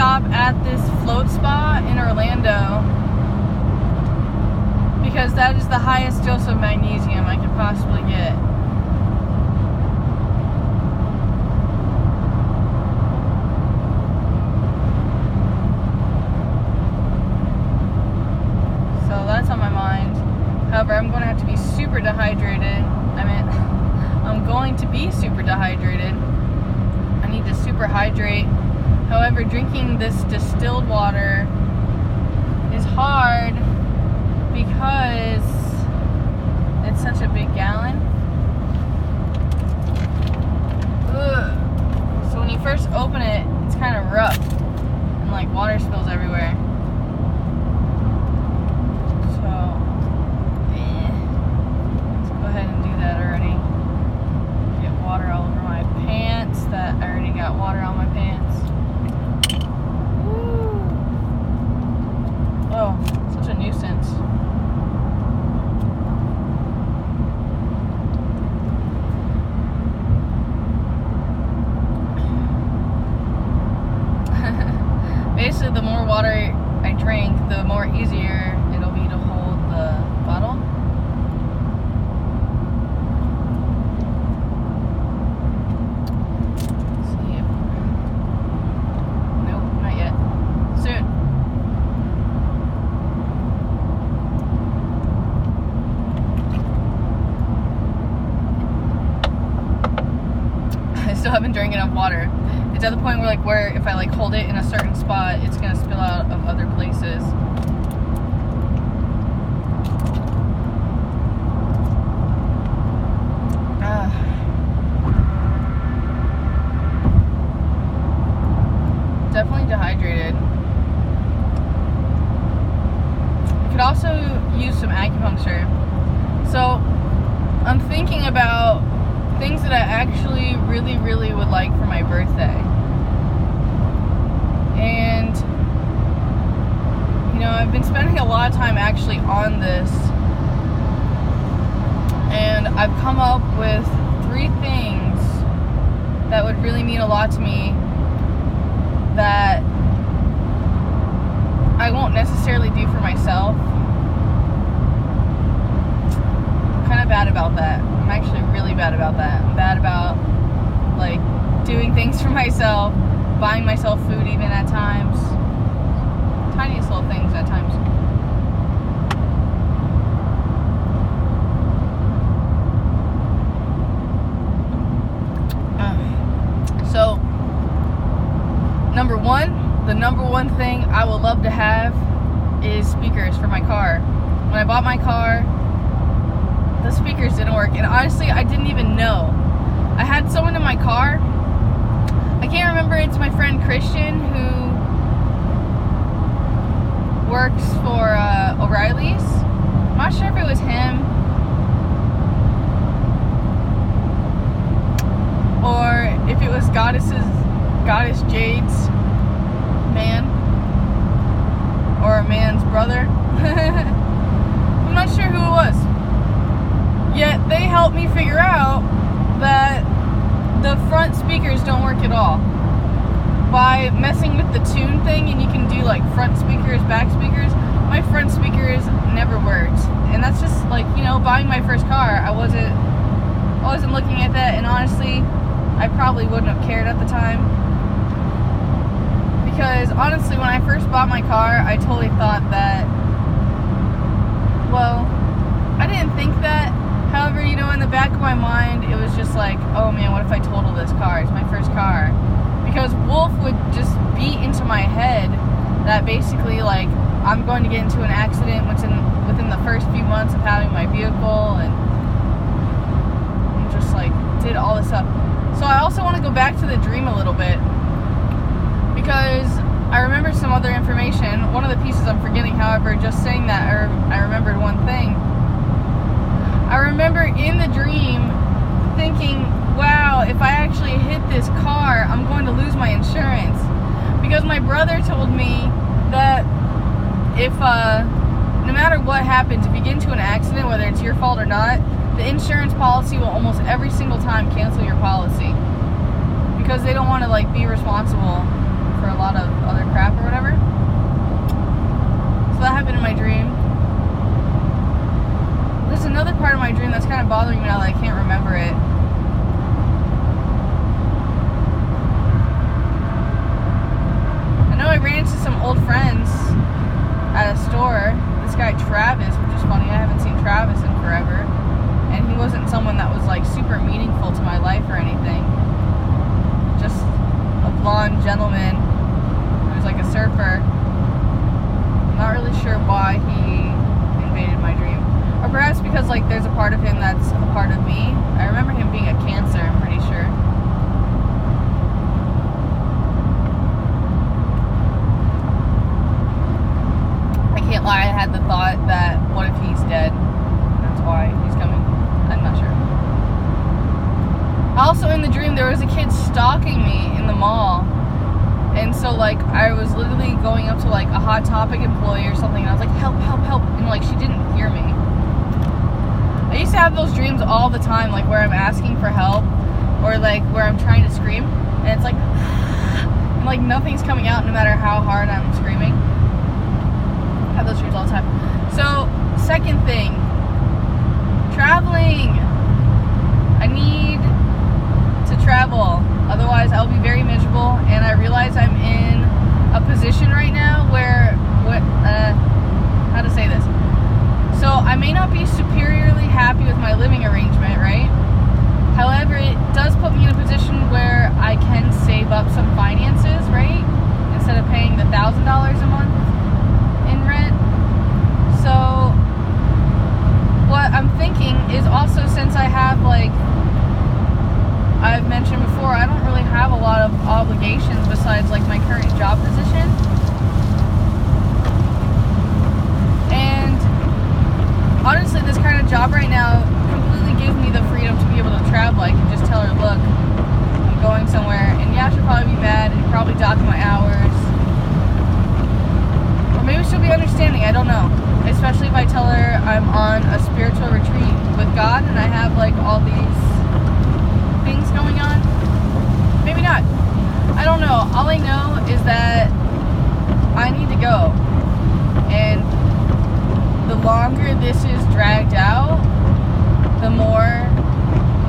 stop at this float spa in Orlando because that is the highest dose of magnesium I could possibly get. So that's on my mind. However, I'm going to have to be super dehydrated. I'm going to be super dehydrated. I need to super hydrate. However, drinking this distilled water is hard because it's such a big gallon. Ugh. So when you first open it, it's kind of rough and like water spills everywhere. That I already got water on my pants. Woo. Oh, such a nuisance. Basically, the more water I drink, the more easier it'll be to hold the bottle. Still haven't drank enough water. It's at the point where if I hold it in a certain spot, it's gonna spill out of other places. Definitely dehydrated. You could also use some acupuncture. So I'm thinking about things that I actually really, really would like for my birthday. And, I've been spending a lot of time actually on this. And I've come up with 3 things that would really mean a lot to me that I won't necessarily do for myself. I'm kind of bad about that. I'm actually really bad about that. I'm bad about doing things for myself, buying myself food even at times. Tiniest little things at times. So, the number one thing I would love to have is speakers for my car. When I bought my car, the speakers didn't work, and honestly, I didn't even know. I had someone in my car. I can't remember. It's my friend Christian who works for O'Reilly's. I'm not sure if it was him or if it was Goddess Jade's man or a man's brother. I'm not sure who it was. Yet they helped me figure out that the front speakers don't work at all. By messing with the tune thing, and you can do front speakers, back speakers, my front speakers never worked. And that's just buying my first car, I wasn't looking at that, and honestly, I probably wouldn't have cared at the time. Because honestly, when I first bought my car, I totally thought that, I didn't think that. However, in the back of my mind, it was just oh man, what if I total this car? It's my first car. Because Wolf would just beat into my head that basically, I'm going to get into an accident within the first few months of having my vehicle, and just did all this stuff. So I also want to go back to the dream a little bit, because I remember some other information. One of the pieces I'm forgetting, however, just saying that, I remembered one thing. I remember in the dream thinking, wow, if I actually hit this car, I'm going to lose my insurance. Because my brother told me that if, no matter what happens, if you get into an accident, whether it's your fault or not, the insurance policy will almost every single time cancel your policy. Because they don't want to, be responsible for a lot of other crap bothering me now that I can't remember it. I know I ran into some old friends at a store. This guy Travis, which is funny, I haven't seen Travis in forever. And he wasn't someone that was like super meaningful to my life or anything. Just a blonde gentleman who was like a surfer. I'm not really sure why he invaded my dream. Or perhaps because like there's a part of him that's a part of me. I remember him being a Cancer, I'm pretty sure. I can't lie, I had the thought that what if he's dead? That's why he's coming. I'm not sure. Also in the dream there was a kid stalking me in the mall. And so like I was literally going up to like a Hot Topic employee or something and I was like, help, help, help, and like she didn't hear me. I used to have those dreams all the time, like where I'm asking for help or like where I'm trying to scream and it's like and like nothing's coming out no matter how hard I'm screaming. I have those dreams all the time. So second thing, traveling. I need to travel, otherwise I'll be very miserable, and I realize I'm in a position right now where, how to say this, so I may not be superiorly happy with my living arrangement, right? However, it does put me in a position where I can save up some finances, right? Instead of paying the $1,000 a month in rent. So what I'm thinking is also, since I have like I've mentioned before, I don't really have a lot of obligations besides like my current job position. And honestly, this kind of job right now completely gives me the freedom to be able to travel. I can just tell her, look, I'm going somewhere, and yeah, she'll probably be mad and probably dock my hours. Or maybe she'll be understanding, I don't know. Especially if I tell her I'm on a spiritual retreat with God and I have like all these things going on. Maybe not. I don't know. All I know is that I need to go. And the longer this is dragged out, the more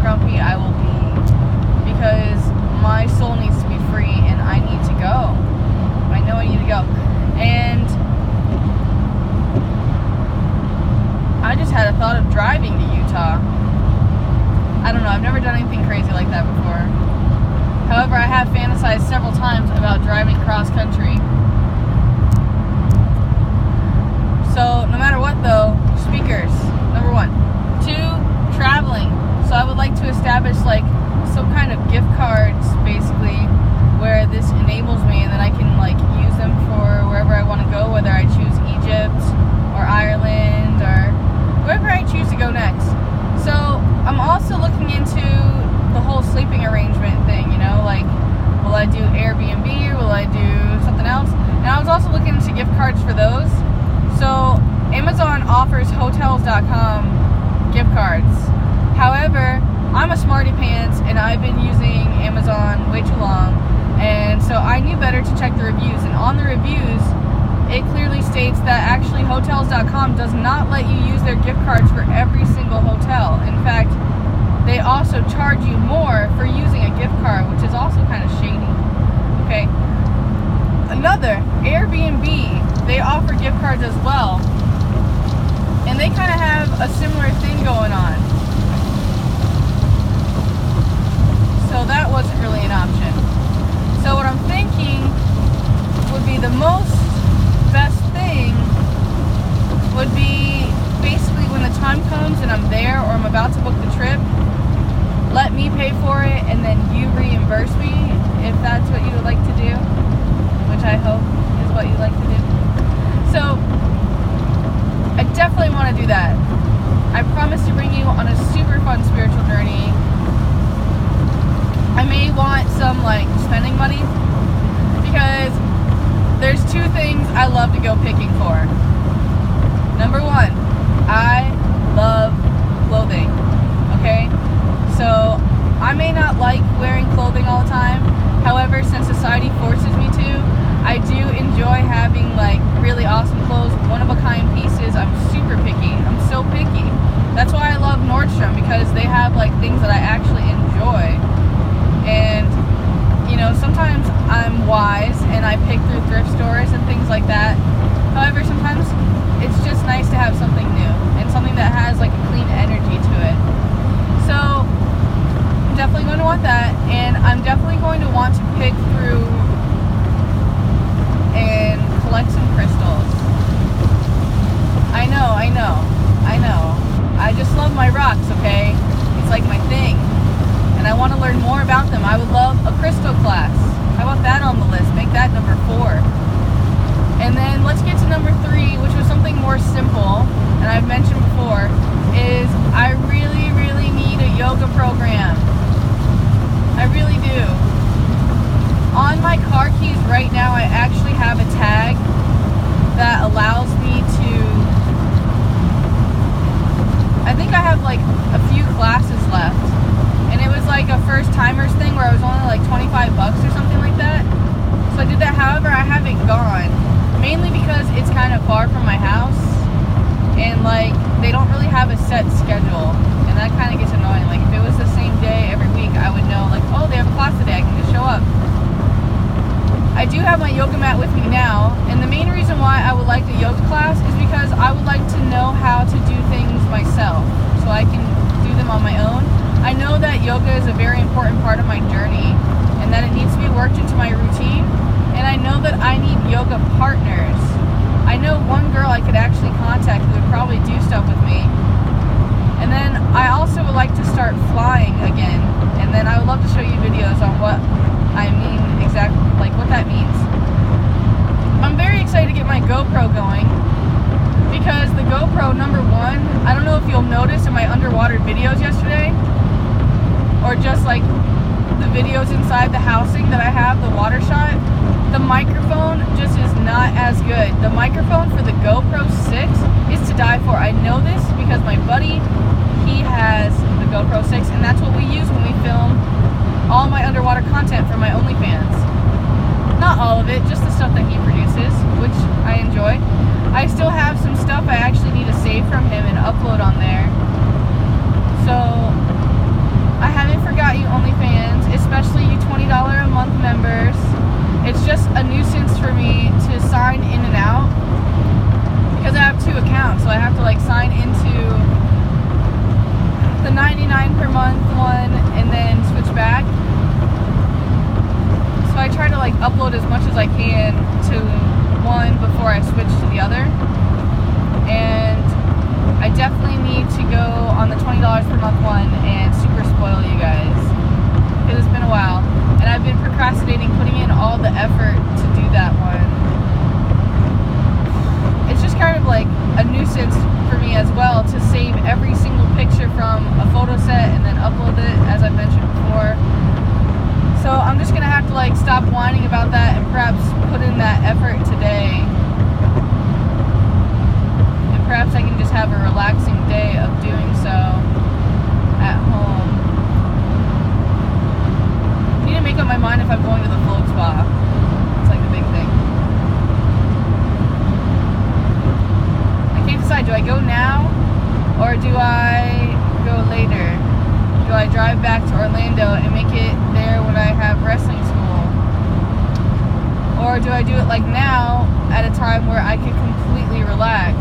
grumpy I will be. Because my soul needs to be free and I need to go. I know I need to go. And I just had a thought of driving to Utah. I don't know, I've never done anything crazy like that before. However, I have fantasized several times about driving cross country. So, no matter what though, speakers, number 1. 2, traveling. So I would like to establish like some kind of gift cards, basically, where this enables me and then I can like use them for wherever I want to go, whether I choose Egypt or Ireland or wherever I choose to go next. So I'm also looking into the whole sleeping arrangement thing, you know, like will I do Airbnb or will I do something else? And I was also looking into gift cards for those. So Amazon offers Hotels.com gift cards. However, I'm a smarty pants and I've been using Amazon way too long, and so I knew better to check the reviews, and on the reviews it clearly states that actually Hotels.com does not let you use their gift cards for every single hotel. In fact, they also charge you more for using a gift card, which is also kind of shady. Okay. Another, Airbnb, they offer gift cards as well. And they kind of have a similar thing going on. So that wasn't really an option. So what I'm thinking would be the best thing would be basically when the time comes and I'm there or I'm about to book the trip, let me pay for it and then you reimburse me if that's what you would like to do, which I hope is what you like to do. So I definitely want to do that. I promise to bring you on a super fun spiritual journey. I may want some like spending money because there's 2 things I love to go picking for. Number 1, I love clothing. Okay? So I may not like wearing clothing all the time. However, since society forces me to, I do enjoy having like really awesome clothes, one-of-a-kind pieces. I'm super picky. I'm so picky. That's why I love Nordstrom, because they have like things that I actually enjoy. And you know, sometimes I'm wise and I pick through thrift stores and things like that. However, sometimes it's just nice to have something new and something that has like a clean energy to it. So I'm definitely going to want that, and I'm definitely going to want to pick through and collect some crystals. I know. I just love my rocks, okay? It's like my thing. And I want to learn more about them. I would love a crystal class. How about that on the list? Make that number 4. And then let's get to number 3, which was something more simple, and I've mentioned before, is I really, really need a yoga program. I really do. On my car keys right now, I actually have a tag that allows me to, I think I have like a few classes left. And it was like a first timers thing where I was only like $25 or something like that. So I did that. However, I haven't gone, mainly because it's kind of far from my house, and like they don't really have a set schedule, and that kind of gets annoying. Like if it was the same day every week, I would know like, oh, they have a class today, I can just show up. I do have my yoga mat with me now, and the main reason why I would like the yoga class is because I would like to know how to do things myself, so I can do them on my own. I know that yoga is a very important part of my journey, and that it needs to be worked into my routine, and I know that I need yoga partners. I know one girl I could actually contact who would probably do stuff with me. And then I also would like to start flying again, and then I would love to show you videos on what I mean exactly, like what that means. I'm very excited to get my GoPro going, because the GoPro, number 1, I don't know if you'll notice in my underwater videos yesterday, or just like the videos inside the housing that I have, the water shot, the microphone just is not as good. The microphone for the GoPro 6 is to die for. I know this because my buddy, he has the GoPro 6, and that's what we use when we film all my underwater content for my OnlyFans. Not all of it, just the stuff that he produces, which I enjoy. I still have some stuff I actually need to save from him and upload on there. So I haven't forgot you OnlyFans, especially you $20 a month members. It's just a nuisance for me to sign in and out, because I have 2 accounts, so I have to like sign into the $99 per month one and then switch back. So I try to like upload as much as I can to one before I switch to the other. And I definitely need to go on the $20 per month one and super spoil you guys, because it's been a while, and I've been procrastinating putting in all the effort to do that one. It's just kind of like a nuisance for me as well to save every single picture from a photo set and then upload it, as I mentioned before. So I'm just gonna have to like stop whining about that and perhaps put in that effort today. And perhaps I can just have a relaxing day of doing so at home. I need to make up my mind if I'm going to the float spa. It's like the big thing. I can't decide, do I go now or do I go later? Do I drive back to Orlando and make it there when I have wrestling school? Or do I do it like now at a time where I can completely relax?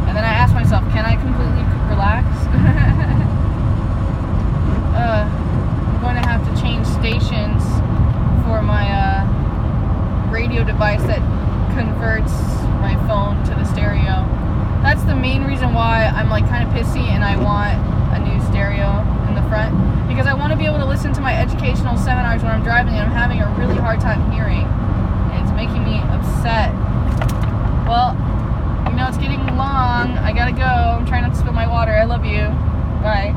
And then I ask myself, can I completely relax? I'm going to have to change stations for my radio device that converts my phone to the stereo. That's the main reason why I'm like kind of pissy and I want a new stereo in the front, because I want to be able to listen to my educational seminars when I'm driving, and I'm having a really hard time hearing, and it's making me upset. Well, you know, it's getting long. I gotta go. I'm trying not to spill my water. I love you. Bye.